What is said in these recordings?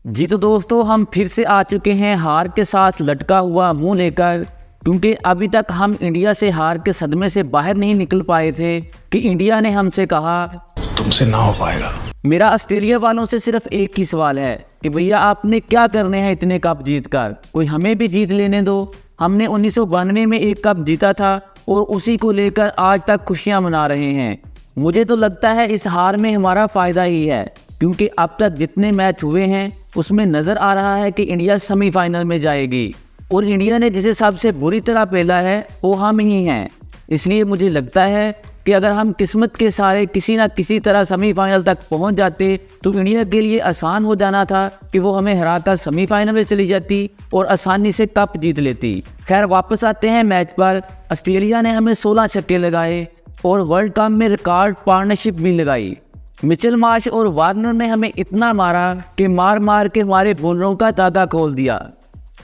जी तो दोस्तों, हम फिर से आ चुके हैं हार के साथ लटका हुआ मुंह लेकर, क्योंकि अभी तक हम इंडिया से हार के सदमे से बाहर नहीं निकल पाए थे कि इंडिया ने हमसे कहा तुमसे ना हो पाएगा। मेरा ऑस्ट्रेलिया वालों से सिर्फ एक ही सवाल है कि भैया आपने क्या करने हैं इतने कप जीत कर, कोई हमें भी जीत लेने दो। हमने 1992 में एक कप जीता था और उसी को लेकर आज तक खुशियां मना रहे हैं। मुझे तो लगता है इस हार में हमारा फ़ायदा ही है, क्योंकि अब तक जितने मैच हुए हैं उसमें नज़र आ रहा है कि इंडिया सेमीफाइनल में जाएगी और इंडिया ने जिसे सबसे बुरी तरह पेला है वो हम ही हैं। इसलिए मुझे लगता है कि अगर हम किस्मत के सहारे किसी ना किसी तरह सेमीफाइनल तक पहुंच जाते तो इंडिया के लिए आसान हो जाना था कि वो हमें हराकर सेमीफाइनल में चली जाती और आसानी से कप जीत लेती। खैर, वापस आते हैं मैच पर। ऑस्ट्रेलिया ने हमें 16 छक्के लगाए और वर्ल्ड कप में रिकॉर्ड पार्टनरशिप भी लगाई। मिचेल मार्श और वार्नर ने हमें इतना मारा कि मार मार के हमारे बॉलरों का तागा खोल दिया।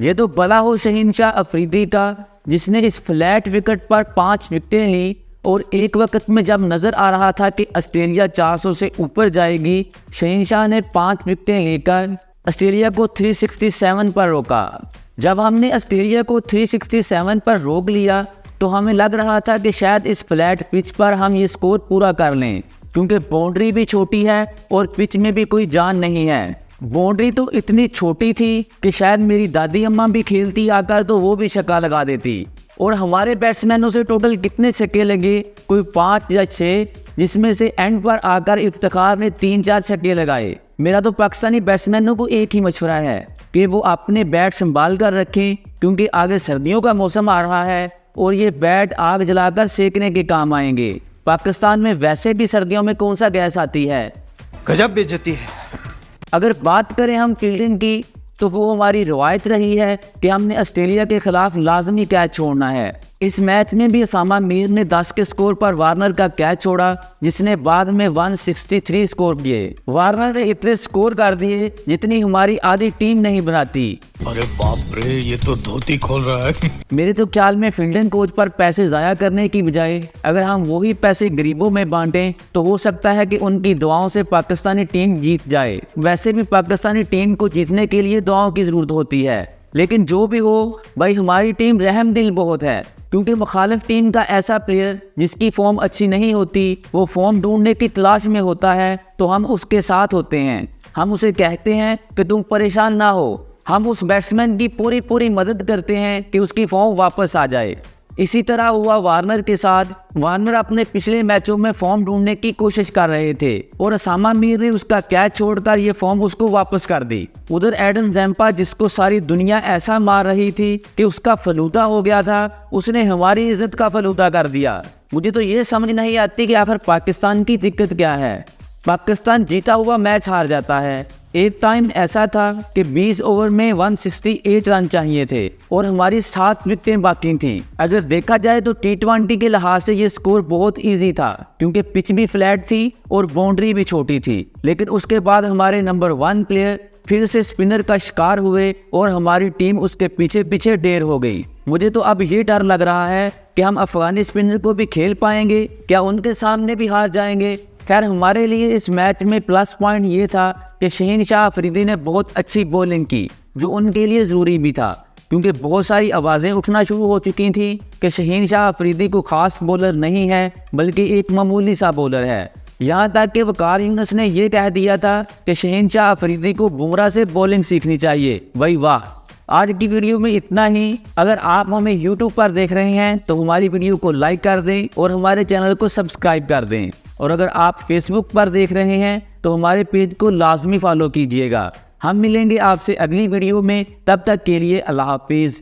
ये तो भला हो शहीनशाह अफरीदी का, जिसने इस फ्लैट विकेट पर 5 विकेटें ली और एक वक्त में जब नज़र आ रहा था कि ऑस्ट्रेलिया 400 से ऊपर जाएगी, शहीनशाह ने 5 विकेटें लेकर ऑस्ट्रेलिया को 367 पर रोका। जब हमने ऑस्ट्रेलिया को 367 पर रोक लिया तो हमें लग रहा था कि शायद इस फ्लैट पिच पर हम ये स्कोर पूरा कर लें, क्योंकि बाउंड्री भी छोटी है और पिच में भी कोई जान नहीं है। बाउंड्री तो इतनी छोटी थी कि शायद मेरी दादी अम्मा भी खेलती आकर तो वो भी छक्का लगा देती। और हमारे बैट्समैनों से टोटल कितने छक्के लगे, कोई 5 या 6, जिसमें से एंड पर आकर इफ्तिखार ने 3-4 छक्के लगाए। मेरा तो पाकिस्तानी बैट्समैनों को एक ही मशवरा है कि वो अपने बैट संभाल कर रखें, क्योंकि आगे सर्दियों का मौसम आ रहा है और ये बैट आग जलाकर सेकने के काम आएंगे। पाकिस्तान में वैसे भी सर्दियों में कौन सा गैस आती है, गजब बेइज्जती है। अगर बात करें हम फील्डिंग की तो वो हमारी रवायत रही है कि हमने ऑस्ट्रेलिया के खिलाफ लाजमी कैच छोड़ना है। इस मैच में भी उसामा मीर ने 10 के स्कोर पर वार्नर का कैच छोड़ा, जिसने बाद में 163 स्कोर किए। वार्नर ने इतने स्कोर कर दिए जितनी हमारी आधी टीम नहीं बनाती। अरे बाप रे, ये तो धोती खोल रहा है। मेरे तो ख्याल में फील्डिंग कोच पर पैसे ज़ाया करने की बजाय अगर हम वही पैसे गरीबों में बांटें तो हो सकता है कि उनकी दुआओं से पाकिस्तानी टीम जीत जाए। वैसे भी पाकिस्तानी टीम को जीतने के लिए दुआओं की ज़रूरत होती है, लेकिन जो भी हो भाई, हमारी टीम रहम दिल बहुत है, क्योंकि मुखालिफ टीम का ऐसा प्लेयर जिसकी फॉर्म अच्छी नहीं होती, वो फॉर्म ढूंढने की तलाश में होता है तो हम उसके साथ होते हैं। हम उसे कहते हैं कि तुम परेशान ना हो, हम उस बैट्समैन की पूरी मदद करते हैं कि उसकी फॉर्म वापस आ जाए। इसी तरह हुआ वार्नर के साथ। वार्नर अपने पिछले मैचों में फॉर्म ढूंढने की कोशिश कर रहे थे और उसामा मीर ने उसका कैच छोड़कर ये फॉर्म उसको वापस कर दी। उधर एडम जैम्पा, जिसको सारी दुनिया ऐसा मार रही थी कि उसका फलूदा हो गया था, उसने हमारी इज्जत का फलूदा कर दिया। मुझे तो ये समझ नहीं आती कि आखिर पाकिस्तान की दिक्कत क्या है। पाकिस्तान जीता हुआ मैच हार जाता है। एक टाइम ऐसा था कि 20 ओवर में 168 रन चाहिए थे और हमारी 7 विकेटें बाकी थीं। अगर देखा जाए तो T20 के लिहाज से ये स्कोर बहुत इजी था, क्योंकि पिच भी फ्लैट थी और बाउंड्री भी छोटी थी। लेकिन उसके बाद हमारे नंबर 1 प्लेयर फिर से स्पिनर का शिकार हुए और हमारी टीम उसके पीछे पीछे ढेर हो गई। मुझे तो अब ये डर लग रहा है कि हम अफगानी स्पिनर को भी खेल पाएंगे, क्या उनके सामने भी हार जाएंगे। खैर, हमारे लिए इस मैच में प्लस पॉइंट ये था कि शहीनशाह अफरीदी ने बहुत अच्छी बॉलिंग की, जो उनके लिए ज़रूरी भी था, क्योंकि बहुत सारी आवाज़ें उठना शुरू हो चुकी थी कि शहीनशाह अफरीदी को ख़ास बॉलर नहीं है बल्कि एक मामूली सा बॉलर है। यहाँ तक कि वकार यूनुस ने यह कह दिया था कि शहीनशाह अफरीदी को बुमराह से बॉलिंग सीखनी चाहिए। भाई वाह। आज की वीडियो में इतना ही। अगर आप हमें YouTube पर देख रहे हैं तो हमारी वीडियो को लाइक कर दें और हमारे चैनल को सब्सक्राइब कर दें, और अगर आप Facebook पर देख रहे हैं तो हमारे पेज को लाजमी फॉलो कीजिएगा। हम मिलेंगे आपसे अगली वीडियो में, तब तक के लिए अल्लाह हाफिज़।